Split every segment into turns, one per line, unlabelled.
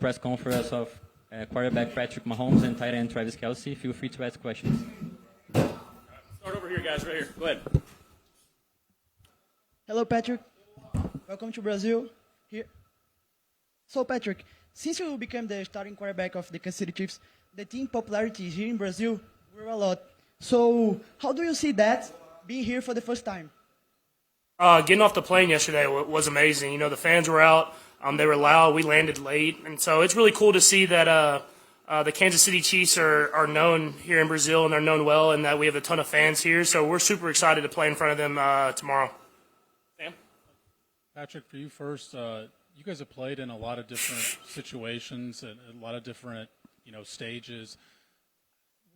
Press conference of quarterback Patrick Mahomes and tight end Travis Kelce. Feel free to ask questions.
Start over here, guys, right here. Go ahead.
Hello, Patrick. Welcome to Brazil. Here. So, Patrick, since you became the starting quarterback of the Kansas City Chiefs, the team popularity here in Brazil grew a lot. So, how do you see that being here for the first time?
Getting off the plane yesterday was amazing. You know, the fans were out. They were loud. We landed late. And so it's really cool to see that the Kansas City Chiefs are known here in Brazil, and they're known well, and that we have a ton of fans here. So we're super excited to play in front of them tomorrow. Sam?
Patrick, for you first, you guys have played in a lot of different situations and a lot of different, stages.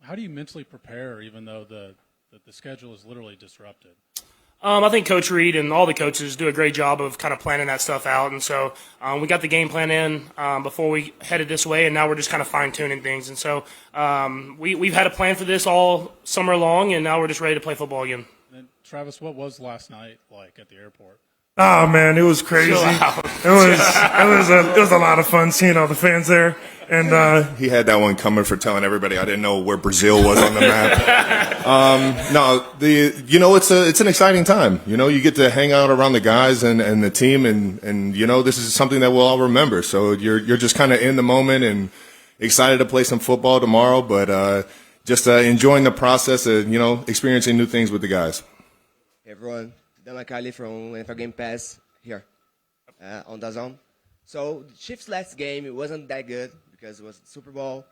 How do you mentally prepare, even though the schedule is literally disrupted?
I think Coach Reed and all the coaches do a great job of kind of planning that stuff out. And so we got the game plan in before we headed this way, and now we're just kind of fine-tuning things. And so we've had a plan for this all summer long, and now we're just ready to play football again.
And Travis, what was last night like at the airport?
Oh man, it was crazy. It was a lot of fun seeing all the fans there, and he had that one coming for telling everybody I didn't know where Brazil was on the map. It's an exciting time. You get to hang out around the guys and the team, and this is something that we'll all remember. So you're just kind of in the moment and excited to play some football tomorrow, but just enjoying the process of experiencing new things with the guys.
Hey everyone. Dan Kali from NFL Game Pass here on DAZN. So the Chiefs' last game, it wasn't that good because it was the Super Bowl.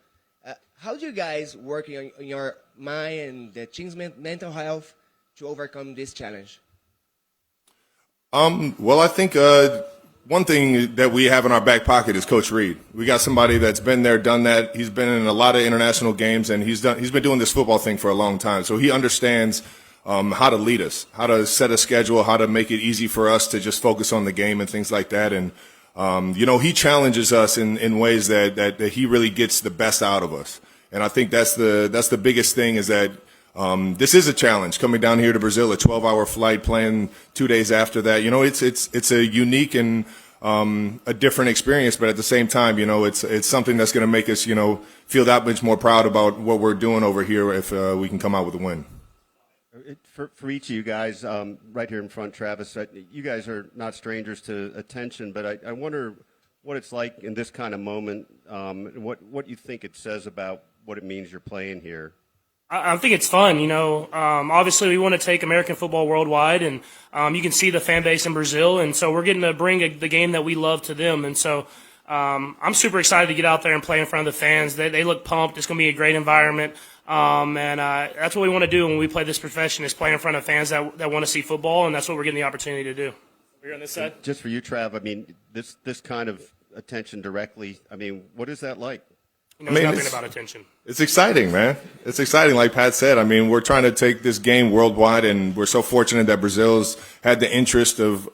How do you guys work on your mind and the team's mental health to overcome this challenge?
Well, I think one thing that we have in our back pocket is Coach Reed. We got somebody that's been there, done that. He's been in a lot of international games, and he's been doing this football thing for a long time. So he understands how to lead us, how to set a schedule, how to make it easy for us to just focus on the game and things like that. And, he challenges us in ways that he really gets the best out of us. And I think that's the biggest thing is that this is a challenge coming down here to Brazil, a 12-hour flight, playing 2 days after that. It's a unique and a different experience, but at the same time, it's something that's going to make us, feel that much more proud about what we're doing over here if we can come out with a win.
For each of you guys, right here in front, Travis, you guys are not strangers to attention, but I wonder what it's like in this kind of moment, and what you think it says about what it means you're playing here.
I think it's fun, Obviously, we want to take American football worldwide, and you can see the fan base in Brazil, and so we're getting to bring the game that we love to them. And so I'm super excited to get out there and play in front of the fans. They look pumped. It's going to be a great environment. And that's what we want to do when we play this profession is play in front of fans that want to see football, and that's what we're getting the opportunity to do. We're on this side.
Just for you, Trav, this kind of attention directly, what is that like?
Nothing about attention.
It's exciting, man. It's exciting. Like Pat said, we're trying to take this game worldwide, and we're so fortunate that Brazil's had the interest of,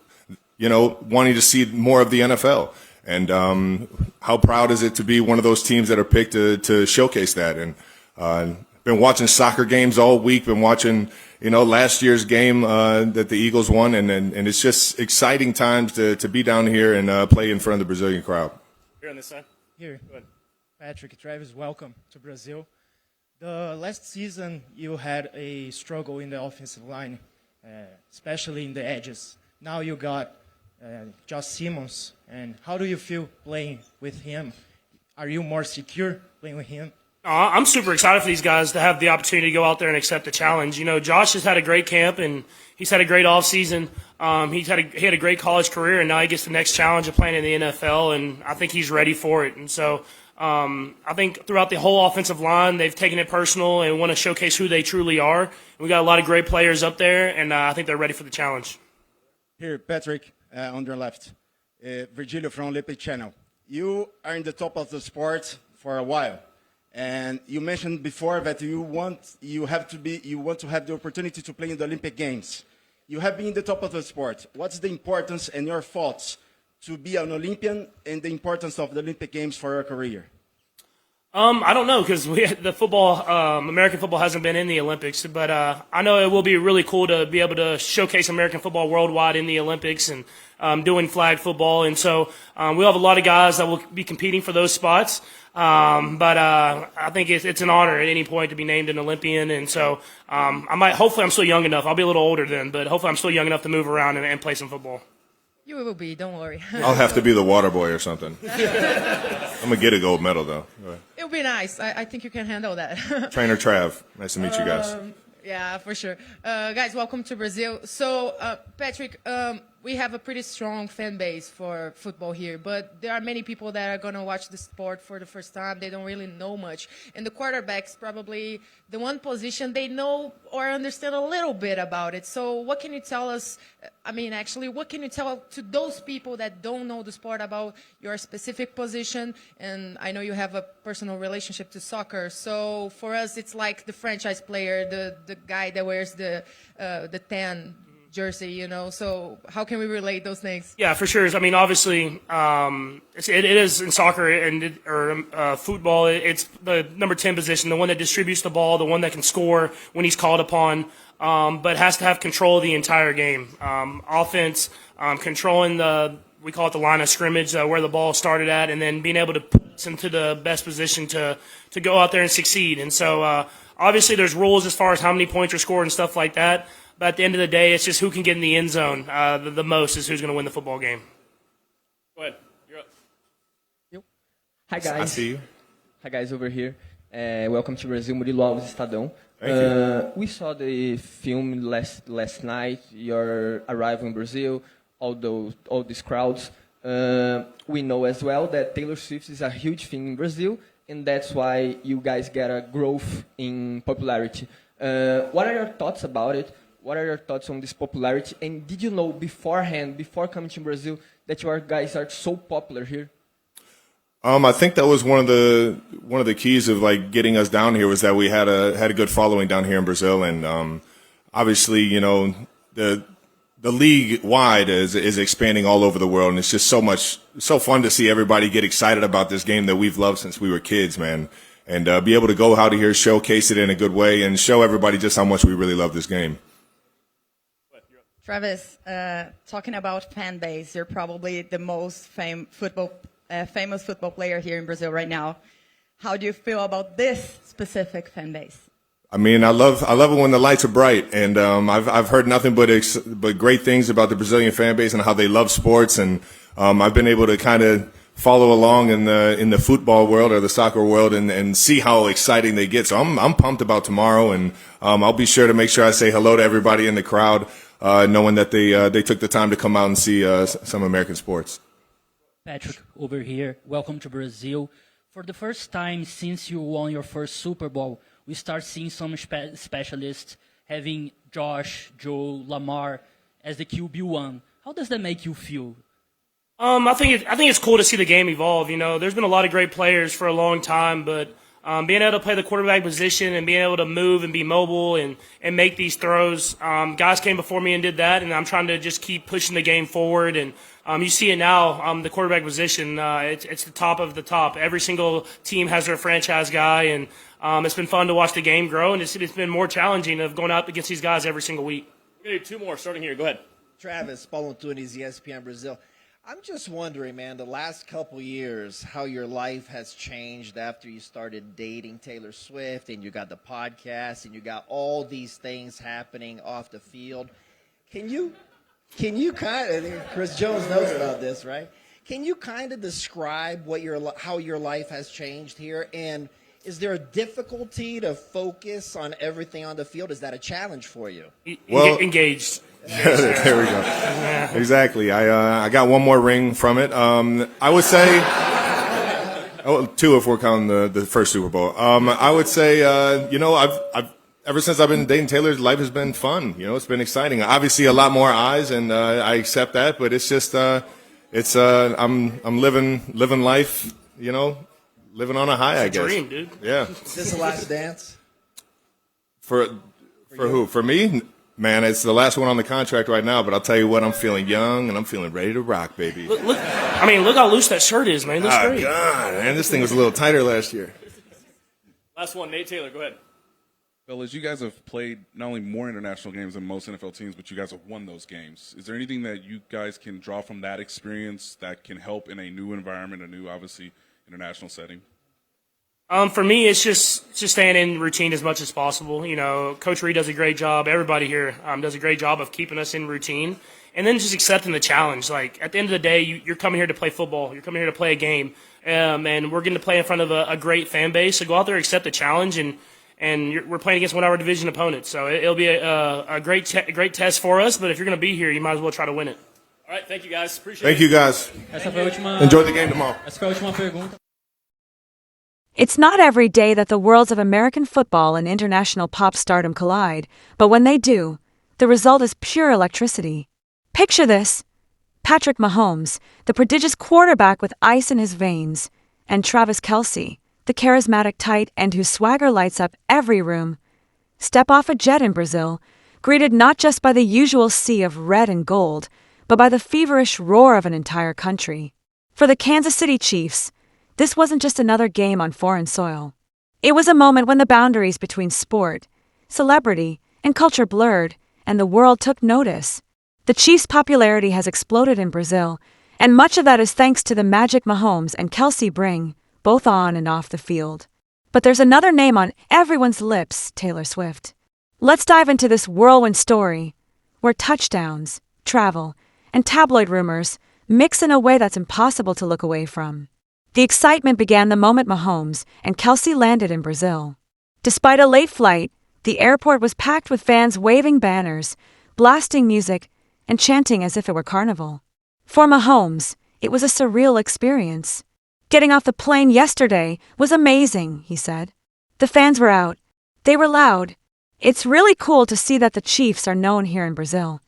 wanting to see more of the NFL. And how proud is it to be one of those teams that are picked to showcase that? And been watching soccer games all week. Been watching, last year's game that the Eagles won, and it's just exciting times to be down here and play in front of the Brazilian crowd.
Here on this side.
Here. Go ahead. Patrick, Travis, welcome to Brazil. The last season, you had a struggle in the offensive line, especially in the edges. Now you got Josh Simmons, and how do you feel playing with him? Are you more secure playing with him?
I'm super excited for these guys to have the opportunity to go out there and accept the challenge. Josh has had a great camp, and he's had a great offseason. He had a great college career, and now he gets the next challenge of playing in the NFL, and I think he's ready for it. And so I think throughout the whole offensive line, they've taken it personal and want to showcase who they truly are. And we got a lot of great players up there, and I think they're ready for the challenge.
Here, Patrick, on your left. Virgilio from Olympic Channel. You are in the top of the sport for a while. And you mentioned before that you want to have the opportunity to play in the Olympic Games. You have been in the top of the sport. What's the importance and your thoughts to be an Olympian and the importance of the Olympic Games for your career?
I don't know because the football, American football hasn't been in the Olympics, but I know it will be really cool to be able to showcase American football worldwide in the Olympics, and doing flag football. And so we'll have a lot of guys that will be competing for those spots. But I think it's an honor at any point to be named an Olympian. And so hopefully I'm still young enough. I'll be a little older then, but hopefully I'm still young enough to move around and play some football.
You will be, don't worry.
I'll have to be the water boy or something. I'm going to get a gold medal, though.
It'll be nice. I think you can handle that.
Trainer Trav, nice to meet you guys.
Yeah, for sure. Guys, welcome to Brazil. So, Patrick, we have a pretty strong fan base for football here, but there are many people that are going to watch the sport for the first time. They don't really know much. And the quarterback's probably the one position they know or understand a little bit about it. So what can you tell us? What can you tell to those people that don't know the sport about your specific position? And I know you have a personal relationship to soccer. So for us, it's like the franchise player, the guy that wears the 10 jersey, you know. So how can we relate those things?
Yeah, for sure. I mean, obviously, it is in soccer or football. It's the number 10 position, the one that distributes the ball, the one that can score when he's called upon, but has to have control of the entire game. Offense, controlling we call it the line of scrimmage, where the ball started at, and then being able to put us into the best position to go out there and succeed. And so, obviously, there's rules as far as how many points are scored and stuff like that. But at the end of the day, it's just who can get in the end zone the most is who's going to win the football game. Go ahead. You're up.
Hi, guys.
I see you.
Hi, guys, over here. Welcome to Brazil, Murilo Alves, Estadão.
Thank you.
We saw the film last night, your arrival in Brazil, all these crowds. We know as well that Taylor Swift is a huge thing in Brazil, and that's why you guys get a growth in popularity. What are your thoughts about it? What are your thoughts on this popularity? And did you know beforehand, before coming to Brazil, that your guys are so popular here?
I think that was one of the keys of like getting us down here was that we had a good following down here in Brazil, and obviously, you know, the league wide is expanding all over the world, and it's just so fun to see everybody get excited about this game that we've loved since we were kids, man, and be able to go out of here, showcase it in a good way, and show everybody just how much we really love this game.
Travis, talking about fan base, you're probably the most famous football player here in Brazil right now. How do you feel about this specific fan base?
I mean, I love it when the lights are bright, and I've heard nothing but great things about the Brazilian fan base and how they love sports, and I've been able to kind of follow along in the football world or the soccer world and see how exciting they get. So I'm pumped about tomorrow, and I'll be sure to make sure I say hello to everybody in the crowd, knowing that they took the time to come out and see some American sports.
Patrick, over here. Welcome to Brazil. For the first time since you won your first Super Bowl, we start seeing some specialists having Josh, Joe, Lamar as the QB1. How does that make you feel?
I think it's cool to see the game evolve. You know, there's been a lot of great players for a long time, but being able to play the quarterback position and being able to move and be mobile and make these throws, guys came before me and did that, and I'm trying to just keep pushing the game forward. And you see it now, the quarterback position, it's the top of the top. Every single team has their franchise guy, and it's been fun to watch the game grow, and it's been more challenging of going out against these guys every single week.
We're going to do two more starting here. Go ahead.
Travis, Paulo Antunes, ESPN Brazil. I'm just wondering, man, the last couple years, how your life has changed after you started dating Taylor Swift and you got the podcast and you got all these things happening off the field. Can you kind of, Chris Jones knows about this, right? Can you kind of describe how your life has changed here? And is there a difficulty to focus on everything on the field? Is that a challenge for you?
Well, engaged.
There we go. Exactly. I got one more ring from it. I would say two if we're counting the first Super Bowl. I would say you know, I've ever since I've been dating Taylor, life has been fun. You know, it's been exciting. Obviously, a lot more eyes, and I accept that. But it's just I'm living life. You know, living on a high.
It's
I
a
guess.
dream, dude.
Yeah.
Is this the last dance?
For who? For me? Man, it's the last one on the contract right now, but I'll tell you what, I'm feeling young and I'm feeling ready to rock, baby.
Look how loose that shirt is, man. It looks great.
God, man, this thing was a little tighter last year.
Last one, Nate Taylor, go ahead.
Fellas, you guys have played not only more international games than most NFL teams, but you guys have won those games. Is there anything that you guys can draw from that experience that can help in a new environment, a new, obviously, international setting?
For me, it's just staying in routine as much as possible. You know, Coach Reed does a great job. Everybody here does a great job of keeping us in routine. And then just accepting the challenge. Like, at the end of the day, you're coming here to play football. You're coming here to play a game. And we're getting to play in front of a great fan base. So go out there, accept the challenge, and we're playing against one of our division opponents. So it'll be a great test for us. But if you're going to be here, you might as well try to win it.
All right, thank you guys. Appreciate it.
Thank you, guys. Enjoy the game tomorrow.
Essa foi a última pergunta.
It's not every day that the worlds of American football and international pop stardom collide, but when they do, the result is pure electricity. Picture this: Patrick Mahomes, the prodigious quarterback with ice in his veins, and Travis Kelce, the charismatic tight end whose swagger lights up every room. Step off a jet in Brazil, greeted not just by the usual sea of red and gold, but by the feverish roar of an entire country. For the Kansas City Chiefs, this wasn't just another game on foreign soil. It was a moment when the boundaries between sport, celebrity, and culture blurred, and the world took notice. The Chiefs' popularity has exploded in Brazil, and much of that is thanks to the magic Mahomes and Kelce bring, both on and off the field. But there's another name on everyone's lips: Taylor Swift. Let's dive into this whirlwind story, where touchdowns, travel, and tabloid rumors mix in a way that's impossible to look away from. The excitement began the moment Mahomes and Kelce landed in Brazil. Despite a late flight, the airport was packed with fans waving banners, blasting music, and chanting as if it were carnival. For Mahomes, it was a surreal experience. "Getting off the plane yesterday was amazing," he said. "The fans were out. They were loud. It's really cool to see that the Chiefs are known here in Brazil."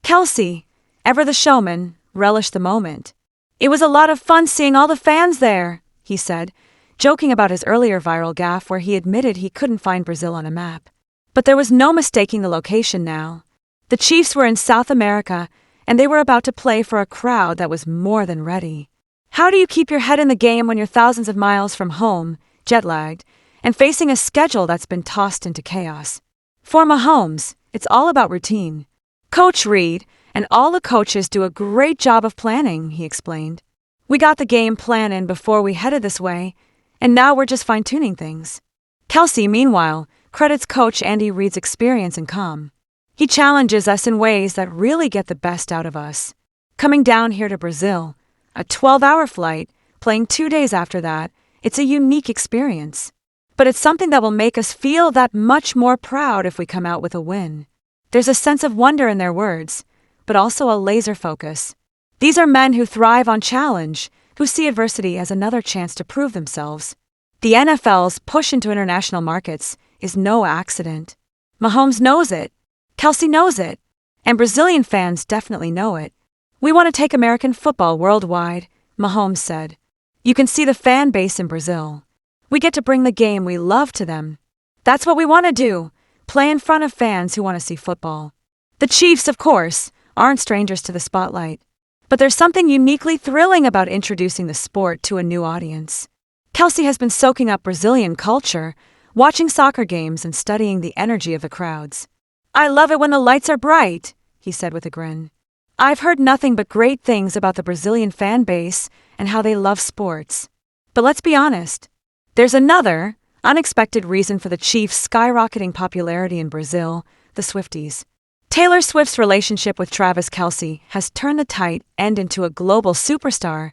Kelce, ever the showman, relished the moment. "It was a lot of fun seeing all the fans there," he said, joking about his earlier viral gaffe where he admitted he couldn't find Brazil on a map. But there was no mistaking the location now. The Chiefs were in South America, and they were about to play for a crowd that was more than ready. How do you keep your head in the game when you're thousands of miles from home, jet-lagged, and facing a schedule that's been tossed into chaos? For Mahomes, it's all about routine. Coach Reed and all the coaches do a great job of planning, he explained. "We got the game plan in before we headed this way, and now we're just fine-tuning things." Kelce, meanwhile, credits Coach Andy Reid's experience and calm. "He challenges us in ways that really get the best out of us. Coming down here to Brazil, a 12-hour flight, playing 2 days after that, it's a unique experience. But it's something that will make us feel that much more proud if we come out with a win." There's a sense of wonder in their words, but also a laser focus. These are men who thrive on challenge, who see adversity as another chance to prove themselves. The NFL's push into international markets is no accident. Mahomes knows it, Kelce knows it, and Brazilian fans definitely know it. "We want to take American football worldwide," Mahomes said. "You can see the fan base in Brazil. We get to bring the game we love to them. That's what we want to do, play in front of fans who want to see football." The Chiefs, of course, aren't strangers to the spotlight. But there's something uniquely thrilling about introducing the sport to a new audience. Kelce has been soaking up Brazilian culture, watching soccer games and studying the energy of the crowds. "I love it when the lights are bright," he said with a grin. "I've heard nothing but great things about the Brazilian fan base and how they love sports." But let's be honest, there's another, unexpected reason for the Chiefs' skyrocketing popularity in Brazil: the Swifties. Taylor Swift's relationship with Travis Kelce has turned the tight end into a global superstar,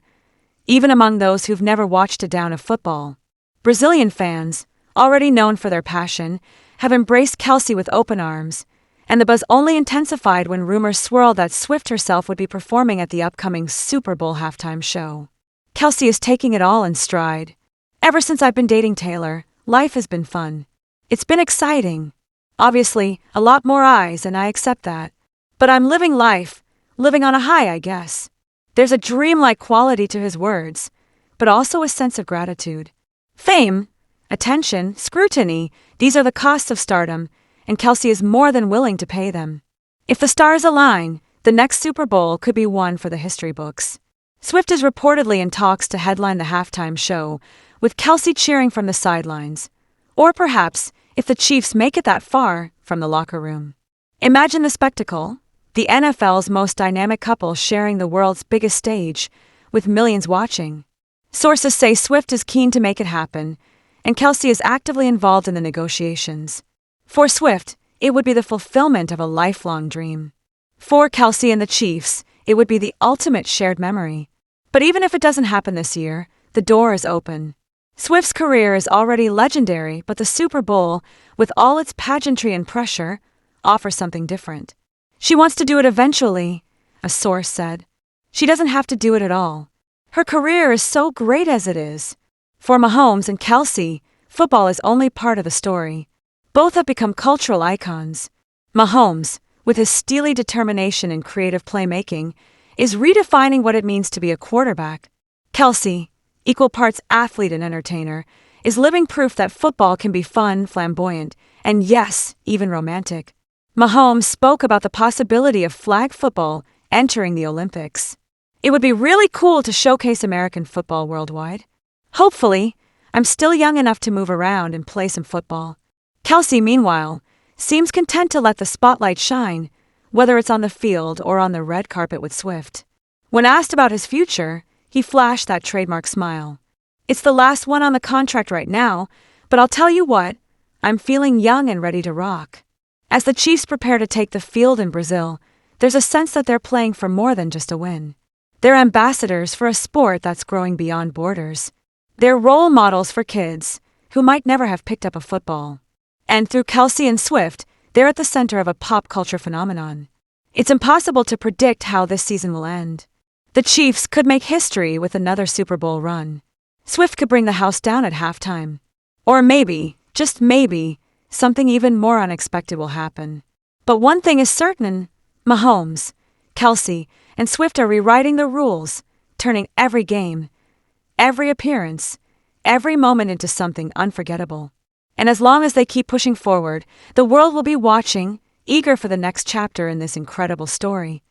even among those who've never watched a down of football. Brazilian fans, already known for their passion, have embraced Kelce with open arms, and the buzz only intensified when rumors swirled that Swift herself would be performing at the upcoming Super Bowl halftime show. Kelce is taking it all in stride. "Ever since I've been dating Taylor, life has been fun. It's been exciting. Obviously, a lot more eyes, and I accept that. But I'm living life, living on a high, I guess." There's a dreamlike quality to his words, but also a sense of gratitude. Fame, attention, scrutiny, these are the costs of stardom, and Kelce is more than willing to pay them. If the stars align, the next Super Bowl could be one for the history books. Swift is reportedly in talks to headline the halftime show, with Kelce cheering from the sidelines. Or perhaps if the Chiefs make it that far from the locker room. Imagine the spectacle, the NFL's most dynamic couple sharing the world's biggest stage, with millions watching. Sources say Swift is keen to make it happen, and Kelce is actively involved in the negotiations. For Swift, it would be the fulfillment of a lifelong dream. For Kelce and the Chiefs, it would be the ultimate shared memory. But even if it doesn't happen this year, the door is open. Swift's career is already legendary, but the Super Bowl, with all its pageantry and pressure, offers something different. She wants to do it eventually, a source said. She doesn't have to do it at all. Her career is so great as it is. For Mahomes and Kelce, football is only part of the story. Both have become cultural icons. Mahomes, with his steely determination and creative playmaking, is redefining what it means to be a quarterback. Kelce, equal parts athlete and entertainer, is living proof that football can be fun, flamboyant, and yes, even romantic. Mahomes spoke about the possibility of flag football entering the Olympics. It would be really cool to showcase American football worldwide. Hopefully, I'm still young enough to move around and play some football. Kelce, meanwhile, seems content to let the spotlight shine, whether it's on the field or on the red carpet with Swift. When asked about his future, he flashed that trademark smile. It's the last one on the contract right now, but I'll tell you what, I'm feeling young and ready to rock. As the Chiefs prepare to take the field in Brazil, there's a sense that they're playing for more than just a win. They're ambassadors for a sport that's growing beyond borders. They're role models for kids who might never have picked up a football. And through Kelce and Swift, they're at the center of a pop culture phenomenon. It's impossible to predict how this season will end. The Chiefs could make history with another Super Bowl run. Swift could bring the house down at halftime. Or maybe, just maybe, something even more unexpected will happen. But one thing is certain, Mahomes, Kelce, and Swift are rewriting the rules, turning every game, every appearance, every moment into something unforgettable. And as long as they keep pushing forward, the world will be watching, eager for the next chapter in this incredible story.